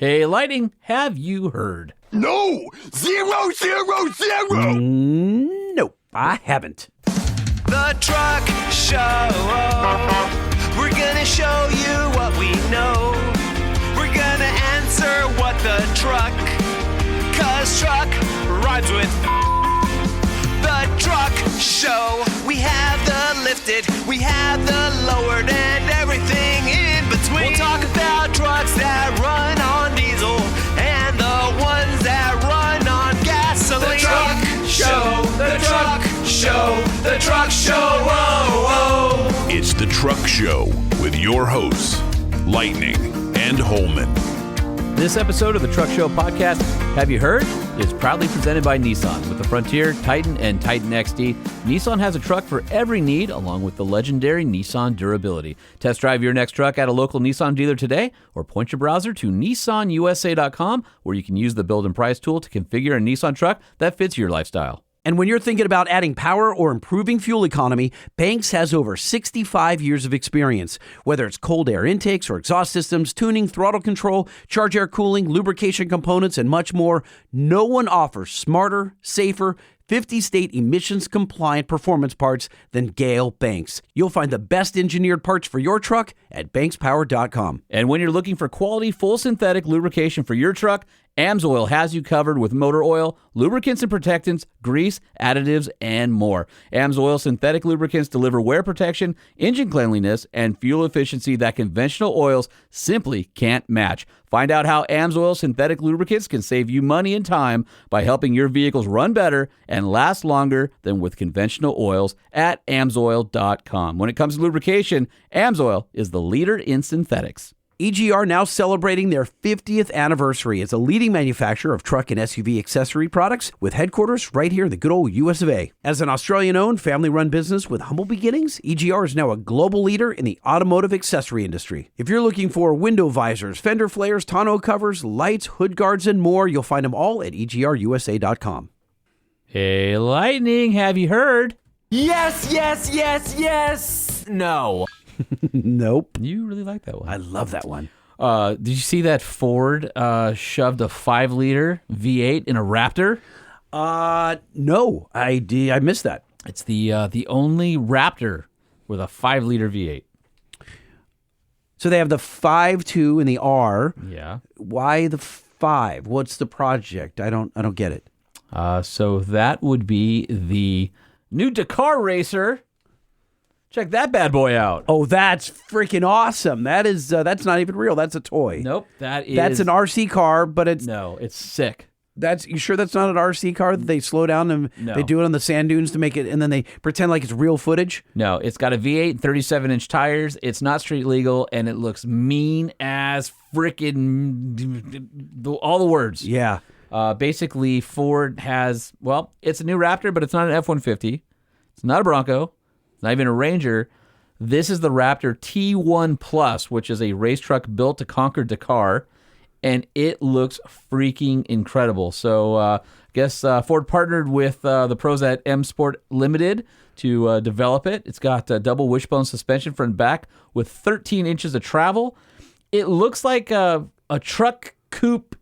Hey, Lightning, have you heard? No! 0, 0, 0! Nope, I haven't. The Truck Show. We're gonna show you what we know. We're gonna answer what the truck, 'cause truck rhymes with the Truck Show. We have the lifted, we have the lowered, and everything in between. We'll talk about trucks that run on diesel and the ones that run on gasoline. The Truck Show, the Truck Show, the Truck Show, whoa, whoa. It's the Truck Show with your hosts, Lightning and Holman. This episode of the Truck Show podcast, Have You Heard?, is proudly presented by Nissan. With the Frontier, Titan, and Titan XD, Nissan has a truck for every need, along with the legendary Nissan durability. Test drive your next truck at a local Nissan dealer today, or point your browser to nissanusa.com, where you can use the build and price tool to configure a Nissan truck that fits your lifestyle. And when you're thinking about adding power or improving fuel economy, Banks has over 65 years of experience. Whether it's cold air intakes or exhaust systems, tuning, throttle control, charge air cooling, lubrication components, and much more, no one offers smarter, safer, 50-state emissions-compliant performance parts than Gale Banks. You'll find the best engineered parts for your truck at bankspower.com. And when you're looking for quality, full synthetic lubrication for your truck, AMSOIL has you covered with motor oil, lubricants and protectants, grease, additives, and more. AMSOIL synthetic lubricants deliver wear protection, engine cleanliness, and fuel efficiency that conventional oils simply can't match. Find out how AMSOIL synthetic lubricants can save you money and time by helping your vehicles run better and last longer than with conventional oils at AMSOIL.com. When it comes to lubrication, AMSOIL is the leader in synthetics. EGR now celebrating their 50th anniversary as a leading manufacturer of truck and SUV accessory products with headquarters right here in the good old US of A. As an Australian-owned, family-run business with humble beginnings, EGR is now a global leader in the automotive accessory industry. If you're looking for window visors, fender flares, tonneau covers, lights, hood guards, and more, you'll find them all at EGRUSA.com. Hey, Lightning, have you heard? Yes, yes, yes, yes. No. Nope. You really like that one. I love that one. Did you see that Ford shoved a 5-liter V8 in a Raptor? No, I missed that. It's the only Raptor with a 5-liter V8. So they have the 5.2 and the R. Yeah. Why the 5? What's the project? I don't get it. So that would be the new Dakar racer. Check that bad boy out. Oh, that's freaking awesome. That's not even real. That's a toy. Nope, that's an RC car, but it's sick. You sure that's not an RC car that they slow down and they do it on the sand dunes to make it, and then they pretend like it's real footage? No, it's got a V8 and 37-inch tires. It's not street legal, and it looks mean as freaking all the words. Yeah. Basically, Ford has, it's a new Raptor, but it's not an F-150. It's not a Bronco. It's not even a Ranger. This is the Raptor T1 Plus, which is a race truck built to conquer Dakar, and it looks freaking incredible. So I guess Ford partnered with the pros at M Sport Limited to develop it. It's got double wishbone suspension front and back with 13 inches of travel. It looks like a truck coupe,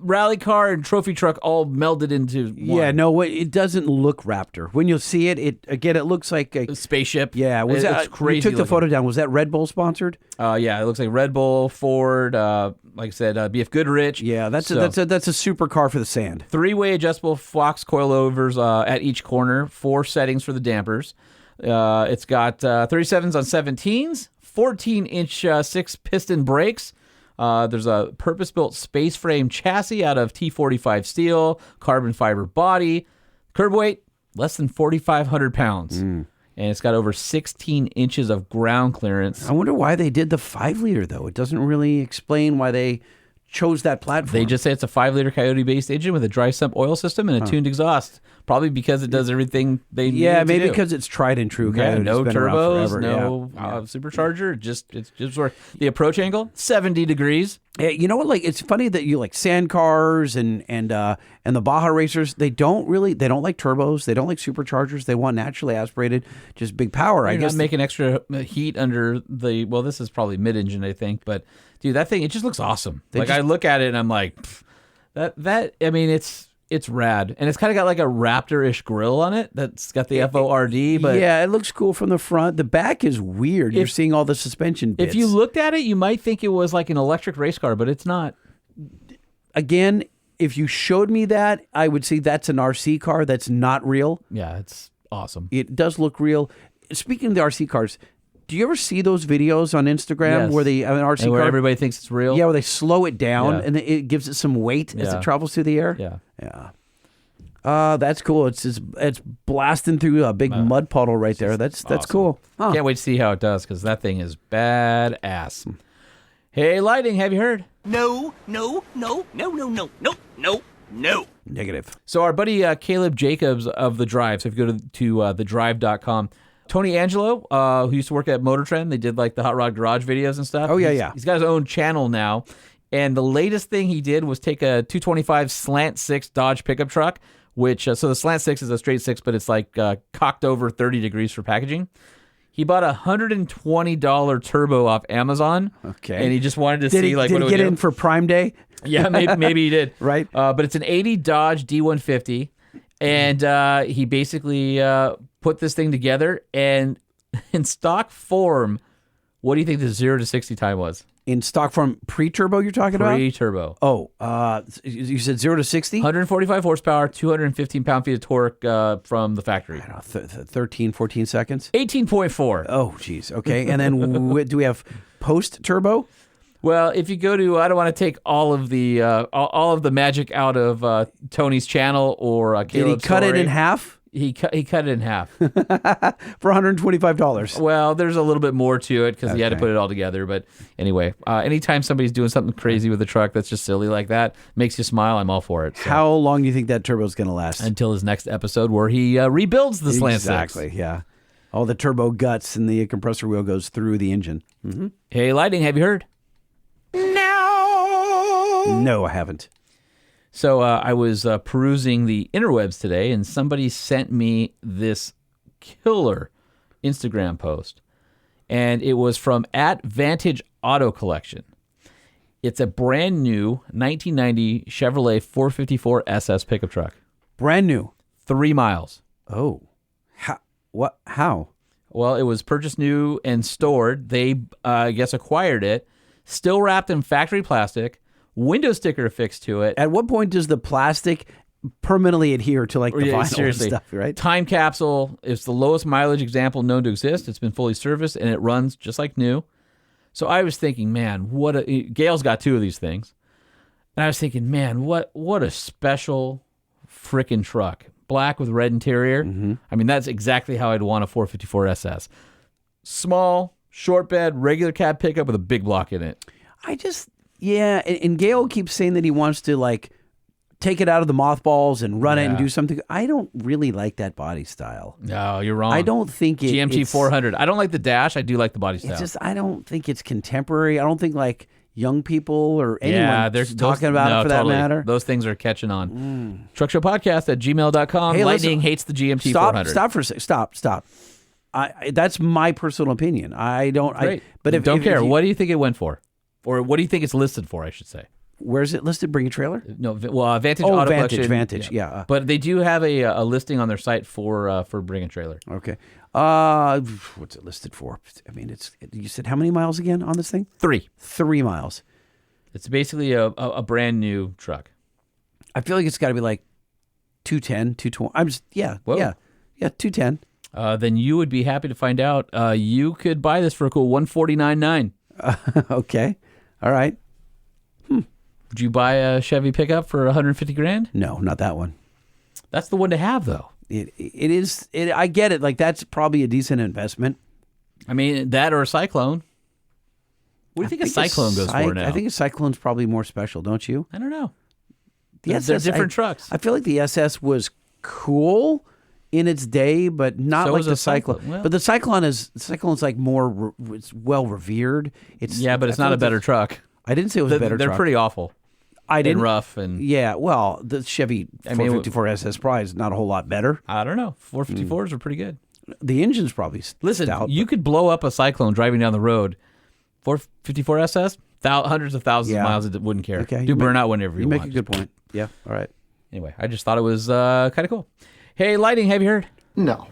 rally car and trophy truck all melded into one. Yeah, no, it doesn't look Raptor. When you see it, it looks like a spaceship. Yeah, it's crazy. You took the photo down. Was that Red Bull sponsored? Yeah, it looks like Red Bull, Ford, like I said, BF Goodrich. Yeah, that's a super car for the sand. 3-way adjustable Fox coilovers at each corner, 4 settings for the dampers. It's got 37s on 17s, 14-inch 6-piston brakes. There's a purpose-built space frame chassis out of T45 steel, carbon fiber body. Curb weight, less than 4,500 pounds. And it's got over 16 inches of ground clearance. I wonder why they did the 5-liter, though. It doesn't really explain why they chose that platform. They just say it's a 5-liter Coyote-based engine with a dry sump oil system and a tuned exhaust. Probably because it does everything they need to do. Yeah, maybe because it's tried and true. Yeah, no turbos, no supercharger. It's just work. The approach angle, 70 degrees. Yeah, you know what? Like, it's funny that you like sand cars and the Baja racers. They don't like turbos. They don't like superchargers. They want naturally aspirated, just big power. I guess making extra heat under the. Well, this is probably mid-engine, I think, but Dude, that thing, it just looks awesome. I look at it and I'm like, I mean, it's rad. And it's kind of got like a Raptor-ish grill on it that's got the FORD. But yeah, it looks cool from the front. The back is weird. You're seeing all the suspension bits. If you looked at it, you might think it was like an electric race car, but it's not. Again, if you showed me that, I would say that's an RC car. That's not real. Yeah, it's awesome. It does look real. Speaking of the RC cars, do you ever see those videos on Instagram where they have an RC where car? Everybody thinks it's real? Yeah, where they slow it down Yeah. and it gives it some weight as Yeah. it travels through the air? Yeah. Yeah. That's cool. It's blasting through a big mud puddle right there. That's awesome. cool. Huh. Can't wait to see how it does because that thing is badass. Hey, Lighting, have you heard? No. Negative. So our buddy Caleb Jacobs of The Drive, so if you go to thedrive.com, Tony Angelo, who used to work at Motor Trend, they did like the Hot Rod Garage videos and stuff. Oh, yeah. He's got his own channel now. And the latest thing he did was take a 225 slant 6 Dodge pickup truck, which, so the slant 6 is a straight 6, but it's like cocked over 30 degrees for packaging. He bought a $120 turbo off Amazon. Okay. And he just wanted to see Did what he it would get do. in for Prime Day? Yeah, maybe he did. Right. But it's an 80 Dodge D150. And he basically put this thing together. And in stock form, what do you think the 0 to 60 time was? In stock form, pre-turbo you're talking about? Pre-turbo. Oh, you said 0 to 60? 145 horsepower, 215 pound-feet of torque from the factory. 13, 14 seconds? 18.4. Oh, geez. Okay. And then do we have post-turbo? Well, if you go to, I don't want to take all of the magic out of Tony's channel or Caleb's Did he cut story. it in half? He cut it in half. For $125. Well, there's a little bit more to it because he had to Okay. put it all together. But anyway, anytime somebody's doing something crazy with a truck that's just silly like that, makes you smile, I'm all for it. So. How long do you think that turbo's going to last? Until his next episode where he rebuilds the slant Exactly, 6. yeah. All the turbo guts and the compressor wheel goes through the engine. Mm-hmm. Hey, Lightning, have you heard? No, I haven't. So I was perusing the interwebs today, and somebody sent me this killer Instagram post, and it was from @Vantage Auto Collection. It's a brand new 1990 Chevrolet 454 SS pickup truck. Brand new. 3 miles. Oh. How? Well, it was purchased new and stored. They, I guess, acquired it, still wrapped in factory plastic, window sticker affixed to it. At what point does the plastic permanently adhere to like the Yeah, vinyl seriously. and stuff, right? Time capsule. It's the lowest mileage example known to exist. It's been fully serviced and it runs just like new. So I was thinking, man, Gail's got 2 of these things. And I was thinking, man, what a special frickin' truck. Black with red interior. Mm-hmm. I mean, that's exactly how I'd want a 454 SS. Small, short bed, regular cab pickup with a big block in it. And Gail keeps saying that he wants to like take it out of the mothballs and run it and do something. I don't really like that body style. No, you're wrong. I don't think GMT it's 400. I don't like the dash. I do like the body style. It's just I don't think it's contemporary. I don't think like young people or anyone they're talking about it for that matter. Those things are catching on. Truckshowpodcast@gmail.com. Hey, Lightning listen, hates the GMT Stop 400. for a second. Stop. That's my personal opinion. I don't. Great. But Don't care. if you- What do you think it went for? Or what do you think it's listed for, I should say? Where's it listed? Bring a trailer. No, well, Vantage Oh, Auto Vantage, Collection. Vantage, yeah. But they do have a listing on their site for Bring a Trailer. Okay. What's it listed for? I mean, you said how many miles again on this thing? 3. 3 miles. It's basically a brand new truck. I feel like it's got to be like 210, 220. I'm just Whoa. yeah, 210. Then you would be happy to find out you could buy this for a cool $149,900. Okay. All right. Would you buy a Chevy pickup for $150,000? No, not that one. That's the one to have, though. It is. I get it. Like that's probably a decent investment. I mean, that or a Cyclone. What do you think a Cyclone goes for now? I think a Cyclone's probably more special, don't you? I don't know. The They're SS different trucks. I feel like the SS was cool in its day, but not So like was the a Cyclone. Cyclone. Well- But the Cyclone's like more. It's well revered. It's But I it's feel not a like better truck. I didn't say it was a better. They're truck. pretty awful. I And didn't. rough and Yeah, well, the Chevy I mean, 454 SS probably is not a whole lot better. I don't know. 454s are pretty good. The engine's probably Listen, stout. you could blow up a Cyclone driving down the road. 454 SS, hundreds of thousands of miles, it wouldn't care. Okay. Do burn out whenever you want. make a good point. Yeah. All right. Anyway, I just thought it was kind of cool. Hey, lighting, have you heard? No.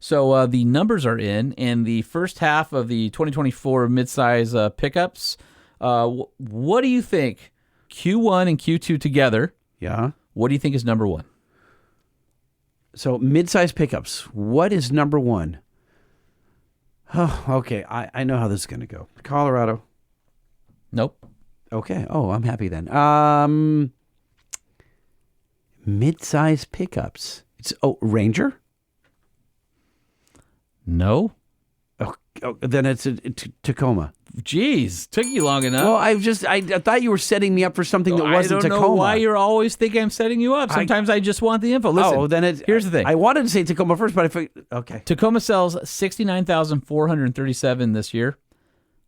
So the numbers are in, and the first half of the 2024 midsize pickups. What do you think? Q1 and Q2 together. Yeah. What do you think is number one? So midsize pickups. What is number one? Oh, okay. I know how this is going to go. Colorado. Nope. Okay. Oh, I'm happy then. Midsize pickups. It's Ranger. No. Oh, then it's a Tacoma. Jeez, took you long enough. Well, I thought you were setting me up for something that wasn't Tacoma. I don't know why you're always thinking I'm setting you up. Sometimes I just want the info. Listen, here's the thing. I wanted to say Tacoma first, but I figured, okay. Tacoma sells 69,437 this year.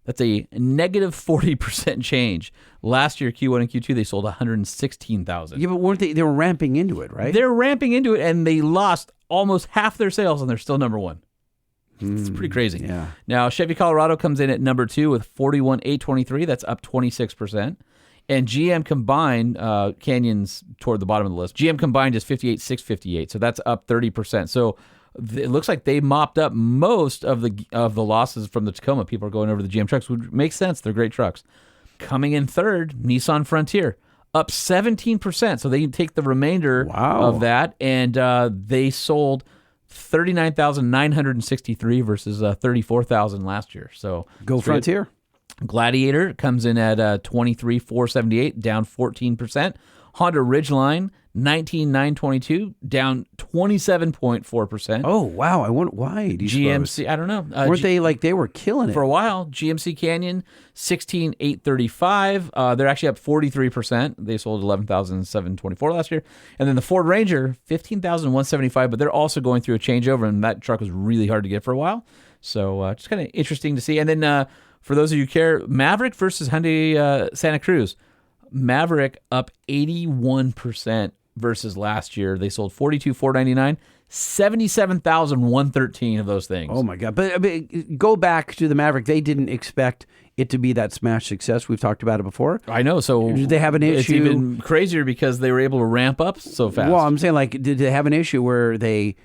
That's a negative 40% change. Last year, Q1 and Q2, they sold 116,000. Yeah, but weren't they were ramping into it, right? They're ramping into it, and they lost almost half their sales, and they're still number one. It's pretty crazy. Yeah. Now, Chevy Colorado comes in at number 2 with 41,823. That's up 26%. And GM combined, Canyon's toward the bottom of the list. GM combined is 58,658. So that's up 30%. So it looks like they mopped up most of the losses from the Tacoma. People are going over the GM trucks, which makes sense. They're great trucks. Coming in third, Nissan Frontier, up 17%. So they can take the remainder of that, and they sold 39,963 versus 34,000 last year. So go Frontier. Gladiator comes in at 23,478, down 14%. Honda Ridgeline 19,922, down 27.4%. Oh wow! I wonder why. GMC, I don't know. Weren't they were killing it for a while? GMC Canyon 16,835. They're actually up 43%. They sold 11,724 last year. And then the Ford Ranger 15,175. But they're also going through a changeover, and that truck was really hard to get for a while. So just kind of interesting to see. And then for those of you who care, Maverick versus Hyundai Santa Cruz. Maverick up 81% versus last year. They sold 42,499, 77,113 of those things. Oh my God. But go back to the Maverick. They didn't expect it to be that smash success. We've talked about it before. I know. So did they have an issue? It's even crazier because they were able to ramp up so fast. Well, I'm saying, did they have an issue where they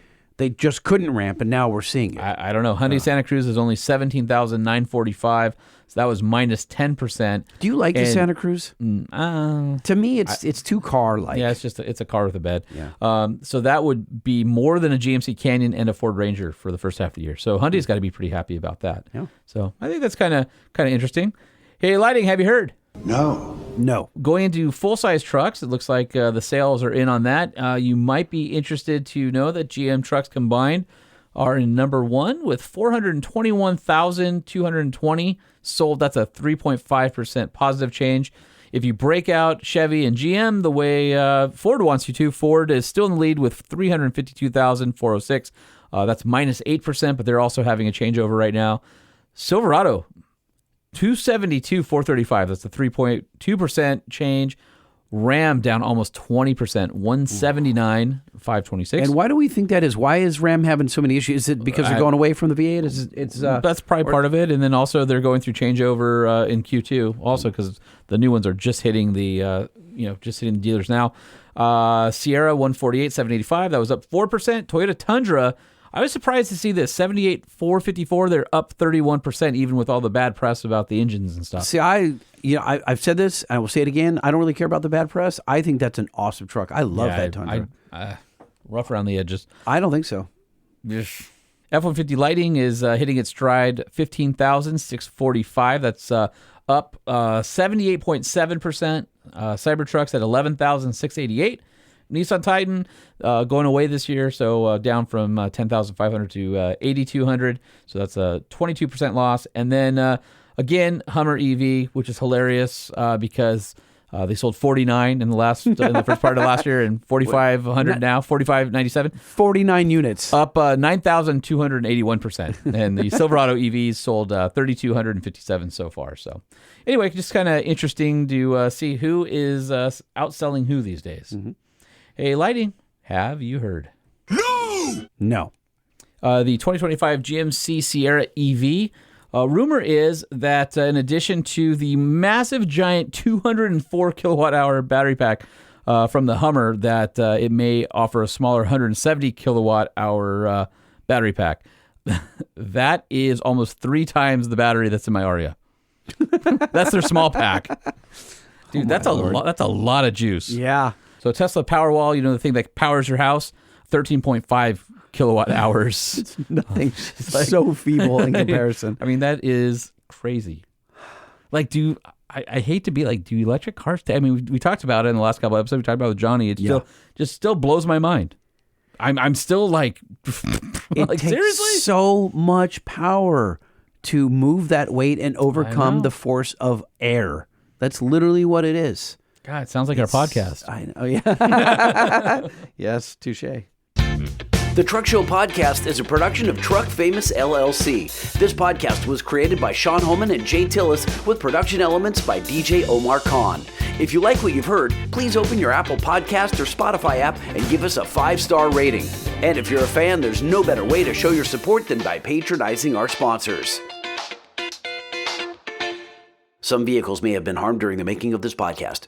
just couldn't ramp, and now we're seeing it? I don't know. Hyundai Santa Cruz is only 17,945. So that was minus 10%. Do you like the Santa Cruz? To me, it's too car-like. Yeah, it's a car with a bed. Yeah. So that would be more than a GMC Canyon and a Ford Ranger for the first half of the year. So Hyundai's got to be pretty happy about that. Yeah. So I think that's kind of interesting. Hey, lighting, have you heard? No. Going into full-size trucks, it looks like the sales are in on that. You might be interested to know that GM trucks combined are in number 1 with 421,220 sold. That's a 3.5% positive change. If you break out Chevy and GM the way Ford wants you to, Ford is still in the lead with 352,406. That's minus 8%, but they're also having a changeover right now. Silverado, 272,435. That's a 3.2% change. Ram down almost 20%, 179,526. And why do we think that is? Why is Ram having so many issues? Is it because they're going away from the V8? That's probably part of it. And then also they're going through changeover in Q2 also because the new ones are just hitting the dealers now. Sierra 148,785. That was up 4%. Toyota Tundra, I was surprised to see this 78,454. They're up 31%, even with all the bad press about the engines and stuff. See, I've said this, and I will say it again. I don't really care about the bad press. I think that's an awesome truck. I love that Tundra. Rough around the edges. I don't think so. F-150 Lighting is hitting its stride, 15,645. That's up 78.7%. Cybertruck's at 11,688. Nissan Titan going away this year, so down from 10,500 to 8,200. So that's a 22% loss. And then again, Hummer EV, which is hilarious because they sold 49 in the first part of last year, and 4,500 now, 4,597. 49 units, up 9,281%. And the Silverado EVs sold 3,257 so far. So anyway, just kind of interesting to see who is outselling who these days. Mm-hmm. Hey, lighting, have you heard? No! No. The 2025 GMC Sierra EV Rumor is that in addition to the massive, giant 204 kilowatt hour battery pack from the Hummer, that it may offer a smaller 170 kilowatt hour battery pack. That is almost 3 times the battery that's in my Aria. That's their small pack. Dude, that's a lot. That's a lot of juice. Yeah. So Tesla Powerwall, the thing that powers your house, 13.5 kilowatt hours. It's nothing. It's so feeble in comparison. I mean, that is crazy. Like, I hate to be like, do electric cars? I mean, we talked about it in the last couple episodes. We talked about it with Johnny. It still blows my mind. I'm still like, it like takes seriously? So much power to move that weight and overcome the force of air. That's literally what it is. God, it sounds like our podcast. I know, yeah. Yes, touche. The Truck Show Podcast is a production of Truck Famous LLC. This podcast was created by Sean Holman and Jay Tillis with production elements by DJ Omar Khan. If you like what you've heard, please open your Apple Podcast or Spotify app and give us a 5-star rating. And if you're a fan, there's no better way to show your support than by patronizing our sponsors. Some vehicles may have been harmed during the making of this podcast.